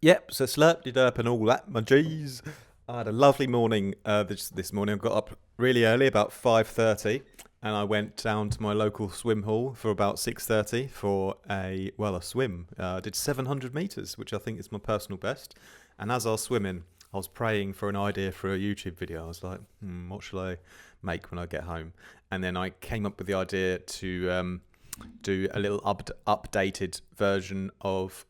Yep, so slurped and all that, my G's. I had a lovely morning this morning. I got up really early, about 5:30, and I went down to my local swim hall for about 6:30 for a swim. I did 700 meters, which I think is my personal best. And as I was swimming, I was praying for an idea for a YouTube video. I was like, what shall I make when I get home? And then I came up with the idea to do a little updated version of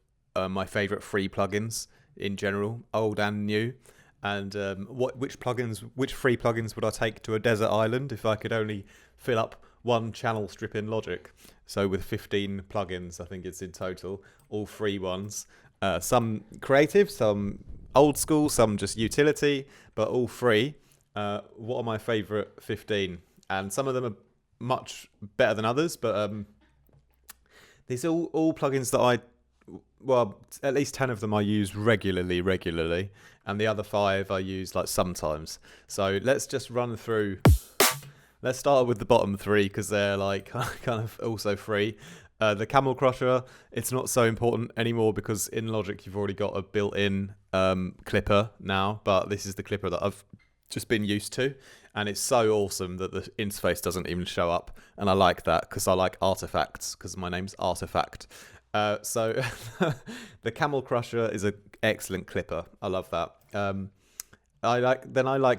my favorite free plugins in general, old and new. And which free plugins would I take to a desert island if I could only fill up one channel strip in Logic? So with 15 plugins, I think it's in total, all free ones. Some creative, some old school, some just utility, but all free. What are my favorite 15? And some of them are much better than others, but these are all plugins that at least 10 of them I use regularly, and the other 5 I use like sometimes. So let's just run through. Let's start with the bottom 3 because they're like kind of also free. The Camel Crusher, it's not so important anymore because in Logic you've already got a built-in clipper now, but this is the clipper that I've just been used to, and it's so awesome that the interface doesn't even show up, and I like that because I like artifacts because my name's Artifact. So the Camel Crusher is an excellent clipper. I love that. I like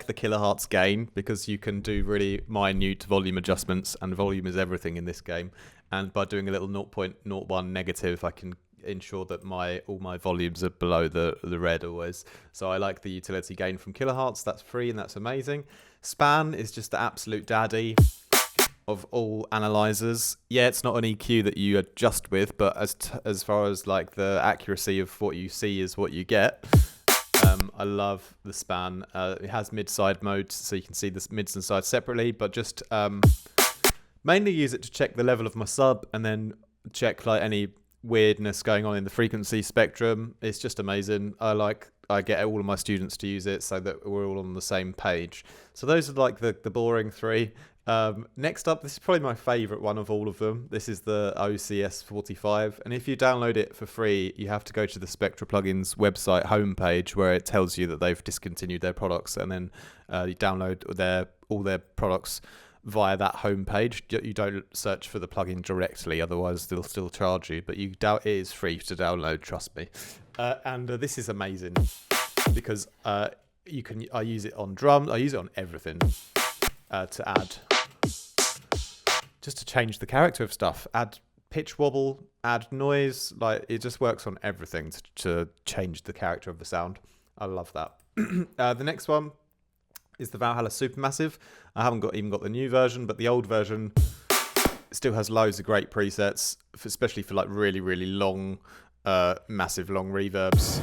the Kilohertz gain because you can do really minute volume adjustments, and volume is everything in this game. And by doing a little 0.01 negative, I can ensure that all my volumes are below the red always. So I like the utility gain from Kilohertz. That's free and that's amazing. Span is just the absolute daddy of all analyzers. Yeah, it's not an EQ that you adjust with, but as far as like the accuracy of what you see is what you get. I love the Span. It has mid-side mode, so you can see the mids and sides separately, but just mainly use it to check the level of my sub and then check like any weirdness going on in the frequency spectrum. It's just amazing. I get all of my students to use it so that we're all on the same page. So those are like the boring 3. Next up, this is probably my favorite one of all of them. This is the OCS 45, and if you download it for free, you have to go to the Spectra Plugins website homepage where it tells you that they've discontinued their products, and then you download all their products via that homepage. You don't search for the plugin directly, otherwise they'll still charge you, but it is free to download, trust me. And this is amazing because I use it on drums, I use it on everything to add, just to change the character of stuff, add pitch wobble, add noise, like it just works on everything to change the character of the sound. I love that. The next one is the Valhalla Supermassive. I haven't even got the new version, but the old version still has loads of great presets, especially for like really, really long, massive long reverbs.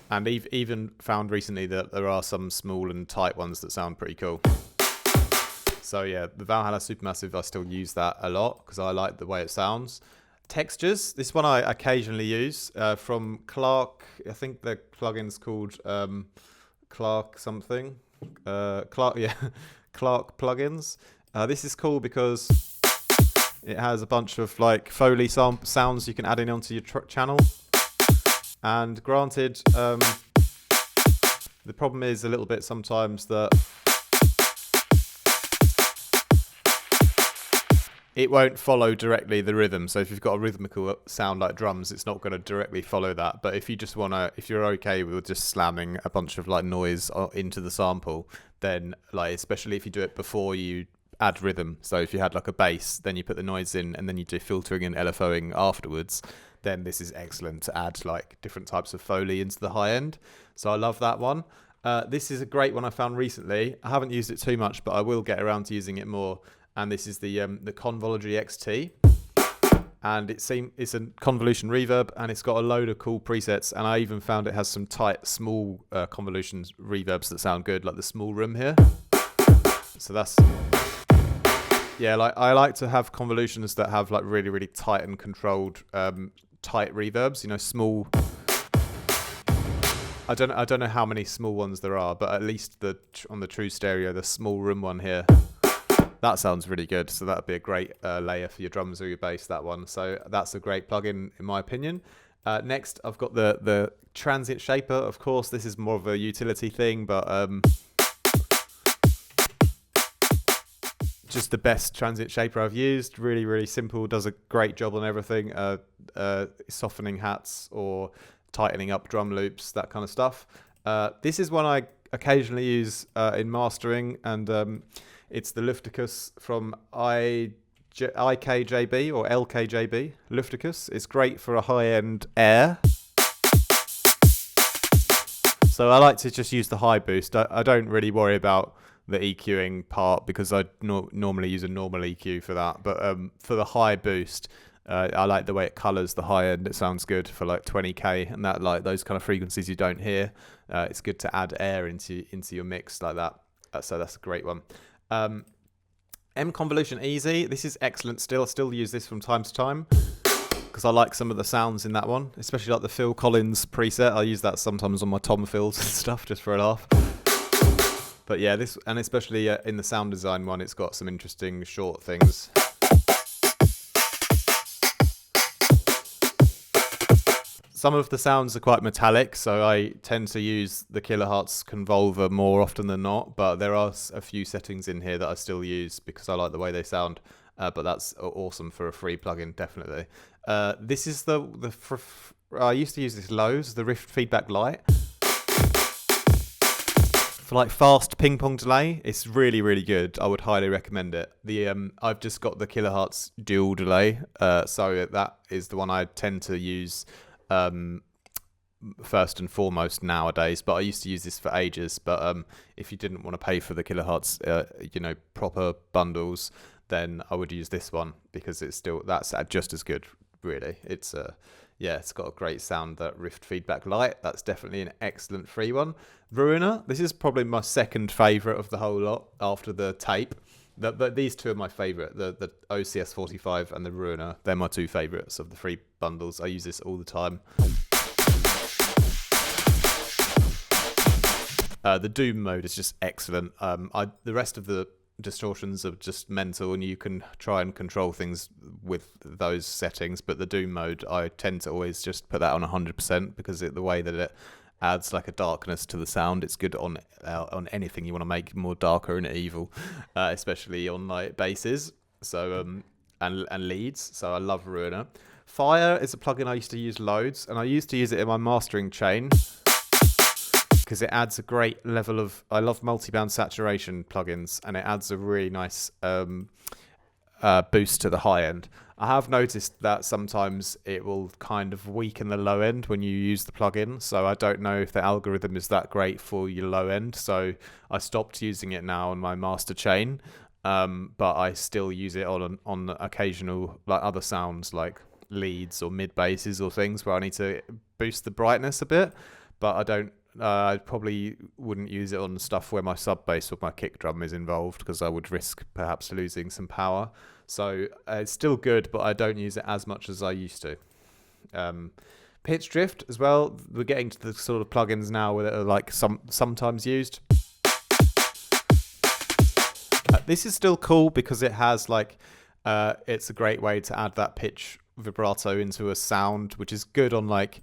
And even found recently that there are some small and tight ones that sound pretty cool. So yeah, the Valhalla Supermassive, I still use that a lot because I like the way it sounds. Textures, this one I occasionally use from Clark. I think the plugin's called Clark something. Clark plugins. This is cool because it has a bunch of like Foley sounds you can add in onto your channel. And granted, the problem is a little bit sometimes that it won't follow directly the rhythm. So if you've got a rhythmical sound like drums, it's not going to directly follow that. But if you're okay with just slamming a bunch of like noise into the sample, then like, especially if you do it before you add rhythm. So if you had like a bass, then you put the noise in and then you do filtering and LFOing afterwards, then this is excellent to add like different types of Foley into the high end. So I love that one. This is a great one I found recently. I haven't used it too much, but I will get around to using it more. And this is the Convolution XT, and it's a convolution reverb, and it's got a load of cool presets. And I even found it has some tight, small convolution reverbs that sound good, like the small room here. So that's like I like to have convolutions that have like really, really tight and controlled, tight reverbs. You know, small. I don't know how many small ones there are, but at least on the True Stereo, the small room one here. That sounds really good. So that would be a great layer for your drums or your bass, that one. So that's a great plugin in my opinion. Next, I've got the Transient Shaper. Of course, this is more of a utility thing, but just the best Transient Shaper I've used. Really, really simple. Does a great job on everything. Softening hats or tightening up drum loops, that kind of stuff. This is one I occasionally use in mastering, and it's the Lufticus from IKJB or LKJB. Lufticus. It's great for a high-end air. So I like to just use the high boost. I don't really worry about the EQing part because I normally use a normal EQ for that. But for the high boost, I like the way it colours the high end. It sounds good for like 20k and that, like those kind of frequencies you don't hear. It's good to add air into your mix like that. So that's a great one. Convolution Easy. This is excellent still. I still use this from time to time because I like some of the sounds in that one, especially like the Phil Collins preset. I use that sometimes on my Tom Phils and stuff just for a laugh. But yeah, this, and especially in the sound design one, it's got some interesting short things. Some of the sounds are quite metallic, so I tend to use the Kilohertz Convolver more often than not, but there are a few settings in here that I still use because I like the way they sound, but that's awesome for a free plugin, definitely. This is I used to use this lows, the Rift Feedback Lite. For like fast ping pong delay, it's really, really good. I would highly recommend it. I've just got the Kilohertz dual delay, so that is the one I tend to use first and foremost nowadays, but I used to use this for ages. But if you didn't want to pay for the Kilohertz proper bundles, then I would use this one because that's just as good, really. It's got a great sound, that Rift Feedback Lite. That's definitely an excellent free one. Ruiner, this is probably my second favourite of the whole lot after the tape. But these two are my favourite, the OCS 45 and the Ruiner. They're my two favourites of the free bundles. I use this all the time. The Doom mode is just excellent. The rest of the distortions are just mental, and you can try and control things with those settings, but the Doom mode, I tend to always just put that on 100% because the way that it adds like a darkness to the sound, it's good on anything you want to make more darker and evil, especially on like basses, so and leads. So I love Ruiner. Fire is a plugin I used to use loads, and I used to use it in my mastering chain because it adds a great level of, I love multi-band saturation plugins, and it adds a really nice boost to the high end. I have noticed that sometimes it will kind of weaken the low end when you use the plugin, so I don't know if the algorithm is that great for your low end, so I stopped using it now on my master chain, but I still use it on occasional like other sounds like leads or mid basses or things where I need to boost the brightness a bit, but I probably wouldn't use it on stuff where my sub bass or my kick drum is involved because I would risk perhaps losing some power. So it's still good, but I don't use it as much as I used to. Pitch drift as well. We're getting to the sort of plugins now that are like sometimes used. This is still cool because it has like it's a great way to add that pitch vibrato into a sound, which is good on like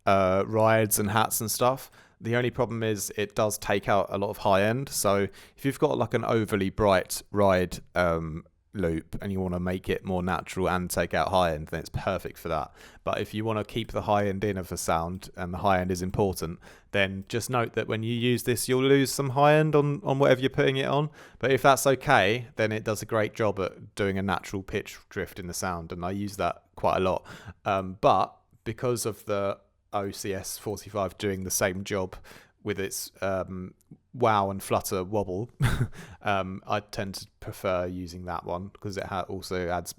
rides and hats and stuff. The only problem is it does take out a lot of high end. So if you've got like an overly bright ride loop and you want to make it more natural and take out high end, then it's perfect for that. But if you want to keep the high end in of a sound and the high end is important, then just note that when you use this, you'll lose some high end on whatever you're putting it on. But if that's okay, then it does a great job at doing a natural pitch drift in the sound. And I use that quite a lot. But because of the OCS 45 doing the same job with its wow and flutter wobble, I tend to prefer using that one because it also adds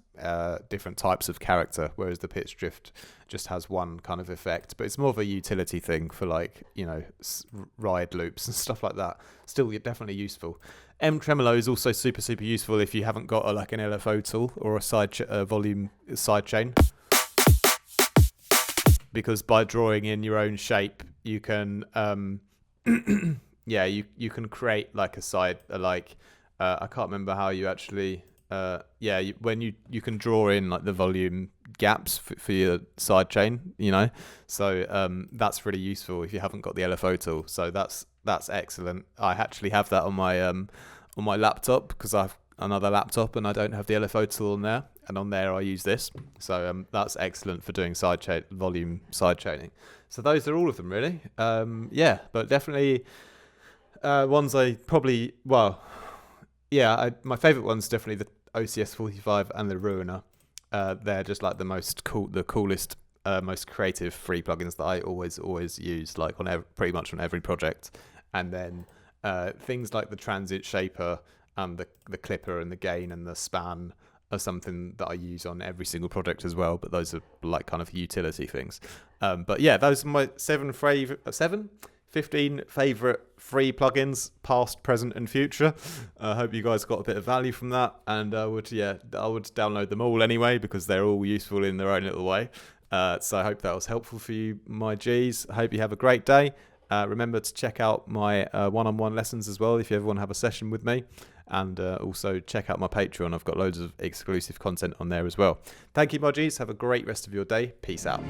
different types of character, whereas the pitch drift just has one kind of effect. But it's more of a utility thing for like, ride loops and stuff like that. Still definitely useful. Tremolo is also super, super useful if you haven't got like an LFO tool or a volume sidechain. Because by drawing in your own shape, you can, you can create like a side, I can't remember how you actually when you can draw in like the volume gaps for your sidechain, so that's really useful if you haven't got the LFO tool. So that's excellent. I actually have that on my laptop because I've another laptop and I don't have the LFO tool on there, and on there I use this. So that's excellent for doing volume sidechaining. So those are all of them really. But definitely ones I probably my favorite one's definitely the OCS 45 and the Ruiner. They're just like the coolest, most creative free plugins that I always use, like pretty much on every project. And then things like the Transient Shaper and the Clipper and the Gain and the Span are something that I use on every single project as well. But those are like kind of utility things. But yeah, those are my 15 favorite free plugins, past, present, and future. I hope you guys got a bit of value from that, and I would download them all anyway because they're all useful in their own little way. So I hope that was helpful for you, my G's. I hope you have a great day. Remember to check out my one-on-one lessons as well if you ever want to have a session with me, and also check out my Patreon. I've got loads of exclusive content on there as well. Thank you, my G's. Have a great rest of your day. Peace out.